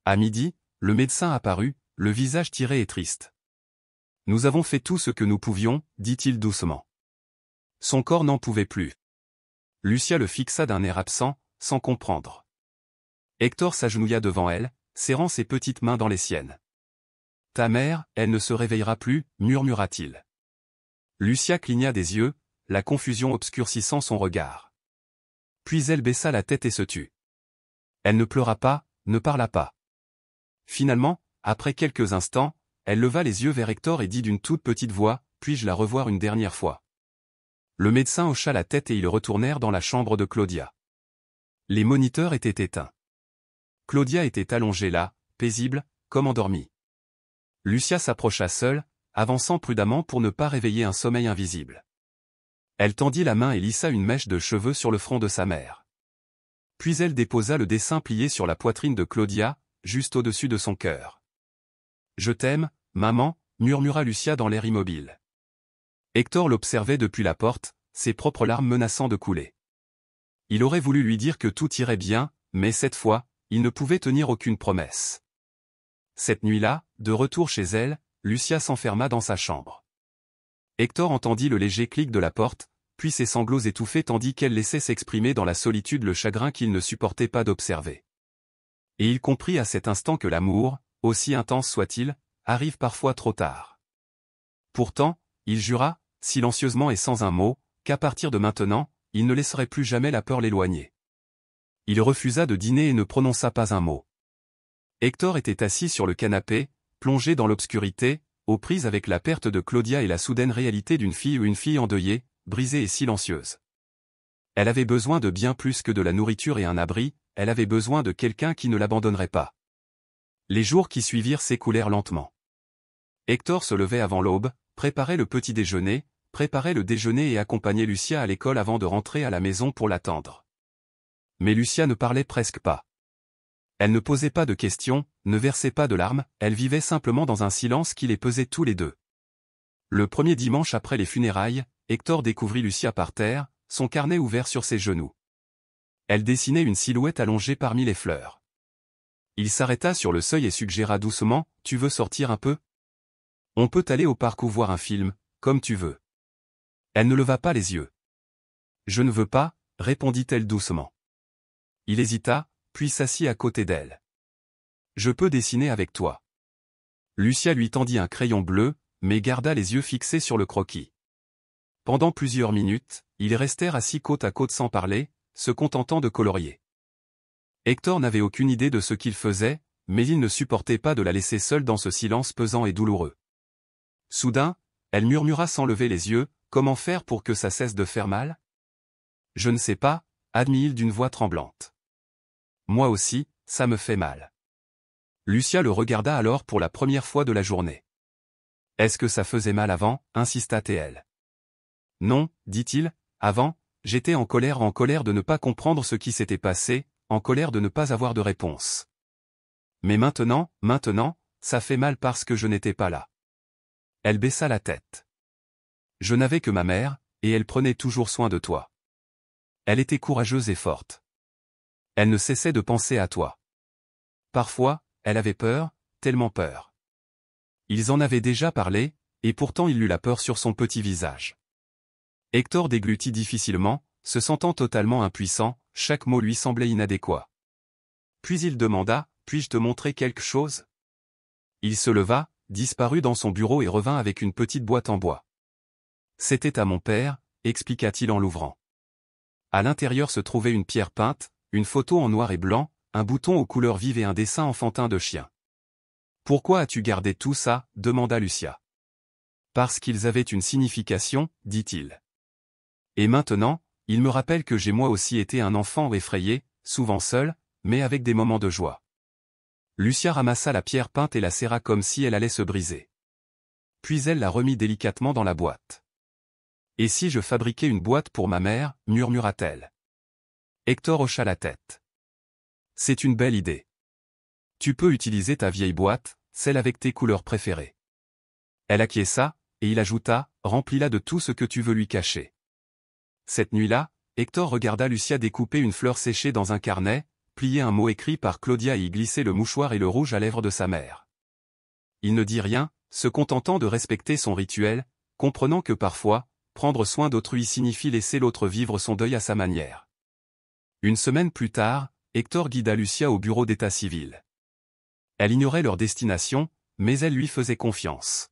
À midi, le médecin apparut, le visage tiré et triste. « Nous avons fait tout ce que nous pouvions, dit-il doucement. Son corps n'en pouvait plus. » Lucia le fixa d'un air absent, sans comprendre. Hector s'agenouilla devant elle, serrant ses petites mains dans les siennes. « Ta mère, elle ne se réveillera plus, murmura-t-il. Lucia cligna des yeux, la confusion obscurcissant son regard. Puis elle baissa la tête et se tut. Elle ne pleura pas, ne parla pas. Finalement, après quelques instants, elle leva les yeux vers Hector et dit d'une toute petite voix, « Puis-je la revoir une dernière fois ?» Le médecin hocha la tête et ils retournèrent dans la chambre de Claudia. Les moniteurs étaient éteints. Claudia était allongée là, paisible, comme endormie. Lucia s'approcha seule, avançant prudemment pour ne pas réveiller un sommeil invisible. Elle tendit la main et lissa une mèche de cheveux sur le front de sa mère. Puis elle déposa le dessin plié sur la poitrine de Claudia, juste au-dessus de son cœur. « Je t'aime, maman » murmura Lucia dans l'air immobile. Hector l'observait depuis la porte, ses propres larmes menaçant de couler. Il aurait voulu lui dire que tout irait bien, mais cette fois, il ne pouvait tenir aucune promesse. Cette nuit-là, de retour chez elle, Lucia s'enferma dans sa chambre. Hector entendit le léger clic de la porte, puis ses sanglots étouffés tandis qu'elle laissait s'exprimer dans la solitude le chagrin qu'il ne supportait pas d'observer. Et il comprit à cet instant que l'amour, aussi intense soit-il, arrive parfois trop tard. Pourtant, il jura, silencieusement et sans un mot, qu'à partir de maintenant, il ne laisserait plus jamais la peur l'éloigner. Il refusa de dîner et ne prononça pas un mot. Hector était assis sur le canapé, plongé dans l'obscurité, aux prises avec la perte de Claudia et la soudaine réalité d'une fille ou une fille endeuillée, brisée et silencieuse. Elle avait besoin de bien plus que de la nourriture et un abri, elle avait besoin de quelqu'un qui ne l'abandonnerait pas. Les jours qui suivirent s'écoulèrent lentement. Hector se levait avant l'aube, préparait le petit déjeuner, préparait le déjeuner et accompagnait Lucia à l'école avant de rentrer à la maison pour l'attendre. Mais Lucia ne parlait presque pas. Elle ne posait pas de questions, ne versait pas de larmes, elle vivait simplement dans un silence qui les pesait tous les deux. Le premier dimanche après les funérailles, Hector découvrit Lucia par terre, son carnet ouvert sur ses genoux. Elle dessinait une silhouette allongée parmi les fleurs. Il s'arrêta sur le seuil et suggéra doucement, « Tu veux sortir un peu ? On peut aller au parc ou voir un film, comme tu veux. » Elle ne leva pas les yeux. « Je ne veux pas, » répondit-elle doucement. Il hésita, puis s'assit à côté d'elle. « Je peux dessiner avec toi. » Lucia lui tendit un crayon bleu, mais garda les yeux fixés sur le croquis. Pendant plusieurs minutes, ils restèrent assis côte à côte sans parler, se contentant de colorier. Hector n'avait aucune idée de ce qu'il faisait, mais il ne supportait pas de la laisser seule dans ce silence pesant et douloureux. Soudain, elle murmura sans lever les yeux, « Comment faire pour que ça cesse de faire mal ? » « Je ne sais pas, » admit-il d'une voix tremblante. « Moi aussi, ça me fait mal. » Lucia le regarda alors pour la première fois de la journée. « Est-ce que ça faisait mal avant ?» insista-t-elle. « Non, dit-il, avant, j'étais en colère de ne pas comprendre ce qui s'était passé, en colère de ne pas avoir de réponse. Mais maintenant, ça fait mal parce que je n'étais pas là. » Elle baissa la tête. « Je n'avais que ma mère, et elle prenait toujours soin de toi. Elle était courageuse et forte. Elle ne cessait de penser à toi. Parfois, elle avait peur, tellement peur. » Ils en avaient déjà parlé, et pourtant il eut la peur sur son petit visage. Hector déglutit difficilement, se sentant totalement impuissant, chaque mot lui semblait inadéquat. Puis il demanda, « Puis-je te montrer quelque chose ?» Il se leva, disparut dans son bureau et revint avec une petite boîte en bois. « C'était à mon père, » expliqua-t-il en l'ouvrant. À l'intérieur se trouvait une pierre peinte, une photo en noir et blanc, un bouton aux couleurs vives et un dessin enfantin de chien. « Pourquoi as-tu gardé tout ça ?» demanda Lucia. « Parce qu'ils avaient une signification, » dit-il. « Et maintenant, il me rappelle que j'ai moi aussi été un enfant effrayé, souvent seul, mais avec des moments de joie. » Lucia ramassa la pierre peinte et la serra comme si elle allait se briser. Puis elle la remit délicatement dans la boîte. « Et si je fabriquais une boîte pour ma mère ?» murmura-t-elle. Hector hocha la tête. « C'est une belle idée. Tu peux utiliser ta vieille boîte, celle avec tes couleurs préférées. » Elle acquiesça, et il ajouta, « Remplis-la de tout ce que tu veux lui cacher. » Cette nuit-là, Hector regarda Lucia découper une fleur séchée dans un carnet, plier un mot écrit par Claudia et y glisser le mouchoir et le rouge à lèvres de sa mère. Il ne dit rien, se contentant de respecter son rituel, comprenant que parfois, prendre soin d'autrui signifie laisser l'autre vivre son deuil à sa manière. Une semaine plus tard, Hector guida Lucia au bureau d'état civil. Elle ignorait leur destination, mais elle lui faisait confiance.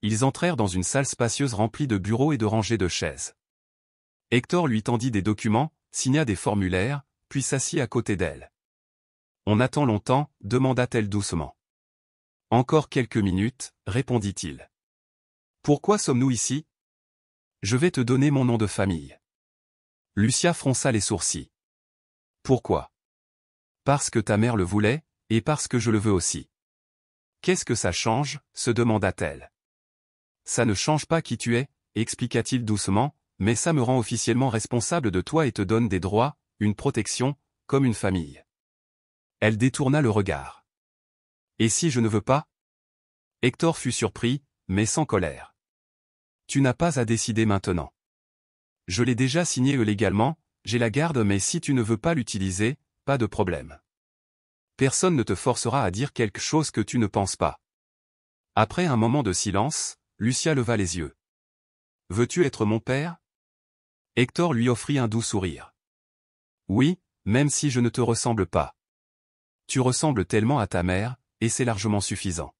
Ils entrèrent dans une salle spacieuse remplie de bureaux et de rangées de chaises. Hector lui tendit des documents, signa des formulaires, puis s'assit à côté d'elle. « On attend longtemps ?» demanda-t-elle doucement. « Encore quelques minutes » répondit-il. « Pourquoi sommes-nous ici ? Je vais te donner mon nom de famille. » Lucia fronça les sourcils. « Pourquoi ? » ?»« Parce que ta mère le voulait, et parce que je le veux aussi. »« Qu'est-ce que ça change ?» se demanda-t-elle. « Ça ne change pas qui tu es, » expliqua-t-il doucement, « mais ça me rend officiellement responsable de toi et te donne des droits, une protection, comme une famille. » Elle détourna le regard. « Et si je ne veux pas ?» Hector fut surpris, mais sans colère. « Tu n'as pas à décider maintenant. Je l'ai déjà signé légalement, j'ai la garde mais si tu ne veux pas l'utiliser, pas de problème. Personne ne te forcera à dire quelque chose que tu ne penses pas. Après un moment de silence, Lucia leva les yeux. Veux-tu être mon père? Hector lui offrit un doux sourire. Oui, même si je ne te ressemble pas. Tu ressembles tellement à ta mère, et c'est largement suffisant.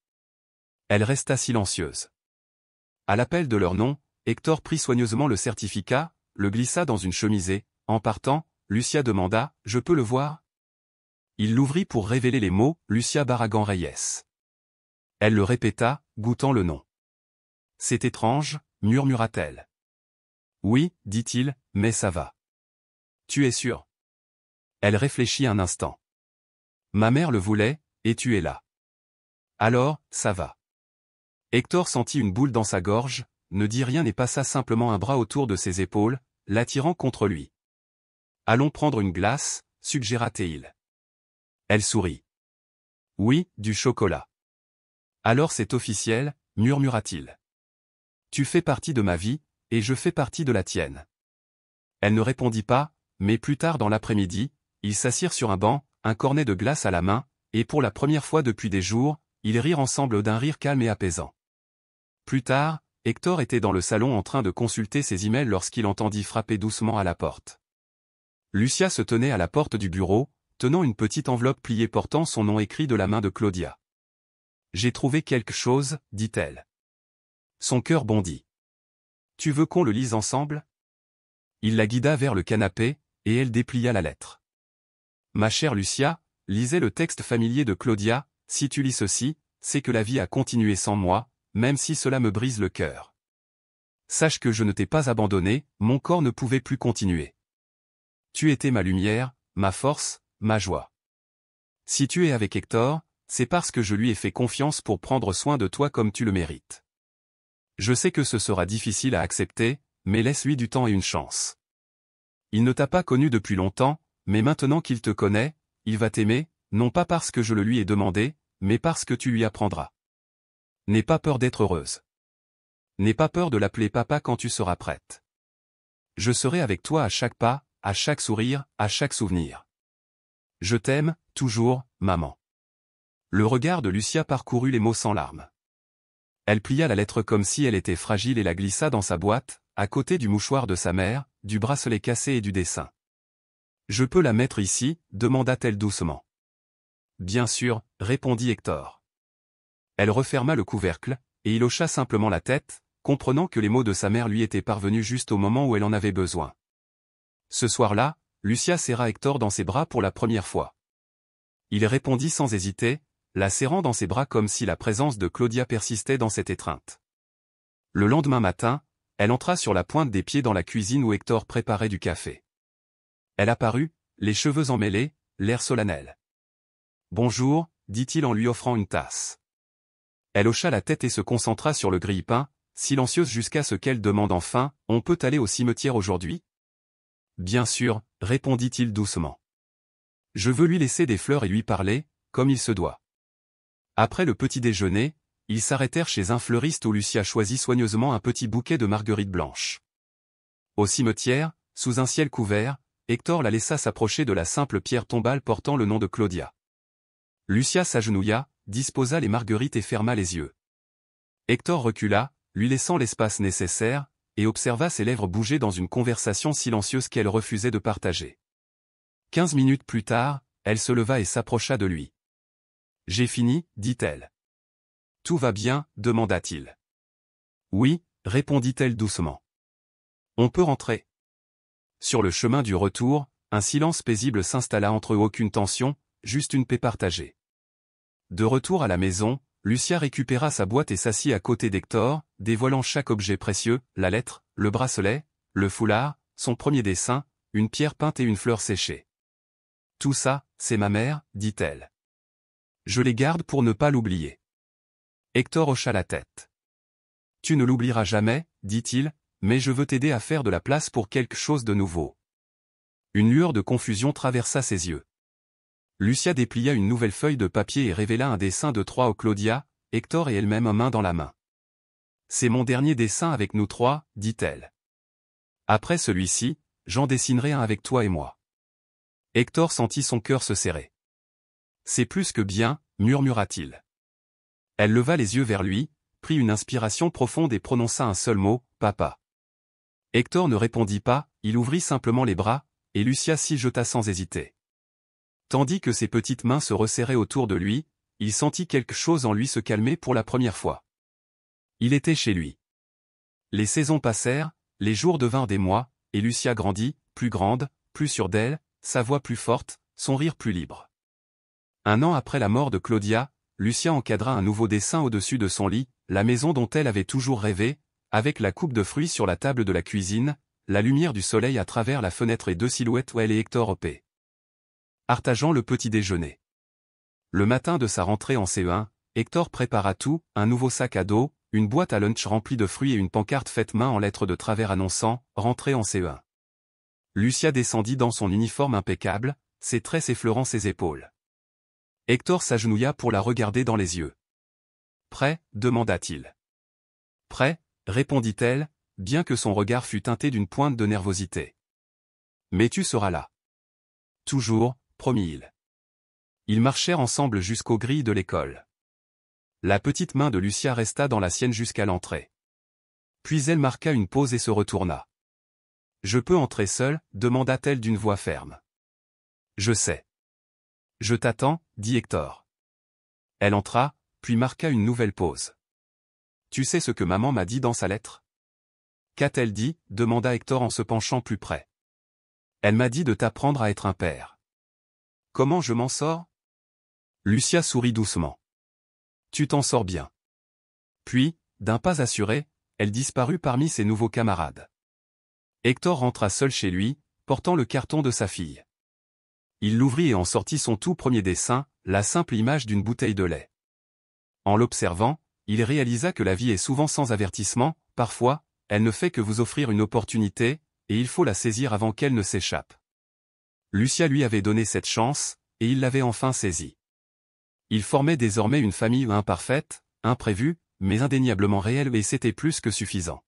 Elle resta silencieuse. À l'appel de leur nom, Hector prit soigneusement le certificat, le glissa dans une chemisée. En partant, Lucia demanda « Je peux le voir ?» Il l'ouvrit pour révéler les mots « Lucia Barragan Reyes ». Elle le répéta, goûtant le nom. « C'est étrange » murmura-t-elle. « Oui, dit-il, mais ça va. »« Tu es sûr ?» Elle réfléchit un instant. « Ma mère le voulait, et tu es là. »« Alors, ça va. » Hector sentit une boule dans sa gorge, ne dit rien et passa simplement un bras autour de ses épaules, l'attirant contre lui. « Allons prendre une glace, suggéra-t-il. Elle sourit. « Oui, du chocolat. »« Alors c'est officiel, murmura-t-il. Tu fais partie de ma vie, et je fais partie de la tienne. » Elle ne répondit pas, mais plus tard dans l'après-midi, ils s'assirent sur un banc, un cornet de glace à la main, et pour la première fois depuis des jours, ils rirent ensemble d'un rire calme et apaisant. Plus tard, Hector était dans le salon en train de consulter ses emails lorsqu'il entendit frapper doucement à la porte. Lucia se tenait à la porte du bureau, tenant une petite enveloppe pliée portant son nom écrit de la main de Claudia. « J'ai trouvé quelque chose, dit-elle. » Son cœur bondit. « Tu veux qu'on le lise ensemble ?» Il la guida vers le canapé, et elle déplia la lettre. « Ma chère Lucia, lisez le texte familier de Claudia, si tu lis ceci, c'est que la vie a continué sans moi, même si cela me brise le cœur. Sache que je ne t'ai pas abandonné, mon corps ne pouvait plus continuer. Tu étais ma lumière, ma force, ma joie. Si tu es avec Hector, c'est parce que je lui ai fait confiance pour prendre soin de toi comme tu le mérites. Je sais que ce sera difficile à accepter, mais laisse-lui du temps et une chance. Il ne t'a pas connu depuis longtemps, mais maintenant qu'il te connaît, il va t'aimer, non pas parce que je le lui ai demandé, mais parce que tu lui apprendras. N'aie pas peur d'être heureuse. N'aie pas peur de l'appeler papa quand tu seras prête. Je serai avec toi à chaque pas, à chaque sourire, à chaque souvenir. Je t'aime, toujours, maman. » Le regard de Lucia parcourut les mots sans larmes. Elle plia la lettre comme si elle était fragile et la glissa dans sa boîte, à côté du mouchoir de sa mère, du bracelet cassé et du dessin. « Je peux la mettre ici ?» demanda-t-elle doucement. « Bien sûr, » répondit Hector. Elle referma le couvercle, et il hocha simplement la tête, comprenant que les mots de sa mère lui étaient parvenus juste au moment où elle en avait besoin. Ce soir-là, Lucia serra Hector dans ses bras pour la première fois. Il répondit sans hésiter, la serrant dans ses bras comme si la présence de Claudia persistait dans cette étreinte. Le lendemain matin, elle entra sur la pointe des pieds dans la cuisine où Hector préparait du café. Elle apparut, les cheveux emmêlés, l'air solennel. « Bonjour », dit-il en lui offrant une tasse. Elle hocha la tête et se concentra sur le grille-pain, silencieuse jusqu'à ce qu'elle demande enfin « On peut aller au cimetière aujourd'hui ?» « Bien sûr », répondit-il doucement. « Je veux lui laisser des fleurs et lui parler, comme il se doit. » Après le petit déjeuner, ils s'arrêtèrent chez un fleuriste où Lucia choisit soigneusement un petit bouquet de marguerites blanches. Au cimetière, sous un ciel couvert, Hector la laissa s'approcher de la simple pierre tombale portant le nom de Claudia. Lucia s'agenouilla, disposa les marguerites et ferma les yeux. Hector recula, lui laissant l'espace nécessaire, et observa ses lèvres bouger dans une conversation silencieuse qu'elle refusait de partager. 15 minutes plus tard, elle se leva et s'approcha de lui. « J'ai fini, dit-elle. »« Tout va bien ?» demanda-t-il. « Oui » répondit-elle doucement. « On peut rentrer. » Sur le chemin du retour, un silence paisible s'installa entre eux, aucune tension, juste une paix partagée. De retour à la maison, Lucia récupéra sa boîte et s'assit à côté d'Hector, dévoilant chaque objet précieux, la lettre, le bracelet, le foulard, son premier dessin, une pierre peinte et une fleur séchée. « Tout ça, c'est ma mère, dit-elle. Je les garde pour ne pas l'oublier. » Hector hocha la tête. « Tu ne l'oublieras jamais, dit-il, mais je veux t'aider à faire de la place pour quelque chose de nouveau. » Une lueur de confusion traversa ses yeux. Lucia déplia une nouvelle feuille de papier et révéla un dessin de trois au Claudia, Hector et elle-même main dans la main. « C'est mon dernier dessin avec nous trois, dit-elle. Après celui-ci, j'en dessinerai un avec toi et moi. Hector sentit son cœur se serrer. C'est plus que bien, murmura-t-il. Elle leva les yeux vers lui, prit une inspiration profonde et prononça un seul mot, papa. Hector ne répondit pas, il ouvrit simplement les bras, et Lucia s'y jeta sans hésiter. Tandis que ses petites mains se resserraient autour de lui, il sentit quelque chose en lui se calmer pour la première fois. Il était chez lui. Les saisons passèrent, les jours devinrent des mois, et Lucia grandit, plus grande, plus sûre d'elle, sa voix plus forte, son rire plus libre. Un an après la mort de Claudia, Lucia encadra un nouveau dessin au-dessus de son lit, la maison dont elle avait toujours rêvé, avec la coupe de fruits sur la table de la cuisine, la lumière du soleil à travers la fenêtre et deux silhouettes où elle et Hector opaient. Partageant le petit déjeuner. Le matin de sa rentrée en CE1, Hector prépara tout, un nouveau sac à dos, une boîte à lunch remplie de fruits et une pancarte faite main en lettres de travers annonçant « Rentrée en CE1 ». Lucia descendit dans son uniforme impeccable, ses traits s'effleurant ses épaules. Hector s'agenouilla pour la regarder dans les yeux. « Prêt ?» demanda-t-il. « Prêt ?» répondit-elle, bien que son regard fût teinté d'une pointe de nervosité. « Mais tu seras là. »« Toujours », promit-il. Ils marchèrent ensemble jusqu'aux grilles de l'école. La petite main de Lucia resta dans la sienne jusqu'à l'entrée. Puis elle marqua une pause et se retourna. « Je peux entrer seule ?» demanda-t-elle d'une voix ferme. « Je sais. »« Je t'attends » dit Hector. Elle entra, puis marqua une nouvelle pause. « Tu sais ce que maman m'a dit dans sa lettre ?»« Qu'a-t-elle dit ?» demanda Hector en se penchant plus près. « Elle m'a dit de t'apprendre à être un père. »« Comment je m'en sors ?» Lucia sourit doucement. « Tu t'en sors bien. » Puis, d'un pas assuré, elle disparut parmi ses nouveaux camarades. Hector rentra seul chez lui, portant le carton de sa fille. Il l'ouvrit et en sortit son tout premier dessin, la simple image d'une bouteille de lait. En l'observant, il réalisa que la vie est souvent sans avertissement, parfois, elle ne fait que vous offrir une opportunité, et il faut la saisir avant qu'elle ne s'échappe. Lucia lui avait donné cette chance, et il l'avait enfin saisie. Ils formaient désormais une famille imparfaite, imprévue, mais indéniablement réelle et c'était plus que suffisant.